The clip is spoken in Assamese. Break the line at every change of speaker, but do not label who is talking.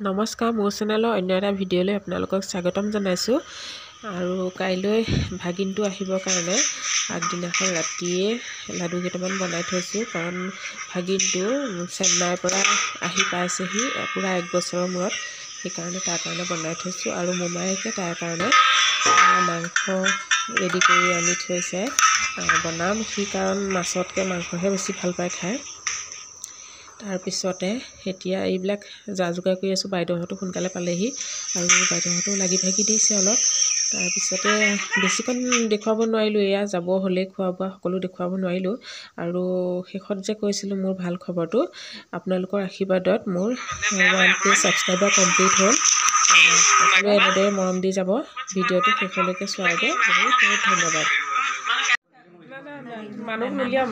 নমস্কাৰ, মোৰ চেনেলৰ অন্য এটা ভিডিঅ'লৈ আপোনালোকক স্বাগতম জনাইছোঁ। আৰু কাইলৈ ভাগিনটো আহিবৰ কাৰণে আগদিনাখন ৰাতিয়ে লাডু কেইটামান বনাই থৈছোঁ, কাৰণ ভাগিনটো চেন্নাইৰ পৰা আহি পাইছেহি পূৰা 1 বছৰৰ মূৰত। সেইকাৰণে তাৰ কাৰণে বনাই থৈছোঁ। আৰু মোমায়েকে তাৰ কাৰণে মাংস ৰেডি কৰি আনি থৈছে, বনাম। সি কাৰণ মাছতকৈ মাংসহে বেছি ভাল পায় খায়। তাৰপিছতে এতিয়া এইবিলাক যা যোগাৰ কৰি আছোঁ। বাইদেউহঁতো সোনকালে পালেহি আৰু বাইদেউহঁতো লাগি ভাগি দিছে অলপ। তাৰপিছতে বেছিকণ দেখুৱাব নোৱাৰিলোঁ, এয়া যাব হ'লেই খোৱা বোৱা সকলো দেখুৱাব নোৱাৰিলোঁ। আৰু শেষত যে কৈছিলোঁ মোৰ ভাল খবৰটো, আপোনালোকৰ আশীৰ্বাদত মোৰ 1K ছাবস্ক্ৰাইবাৰ কমপ্লিট হ'ল। সকলোৱে এনেদৰে মৰম দি যাব। ভিডিঅ'টো শেষলৈকে চোৱাৰ বাবে বহুত বহুত ধন্যবাদ। মানুহ নুলিয়াম।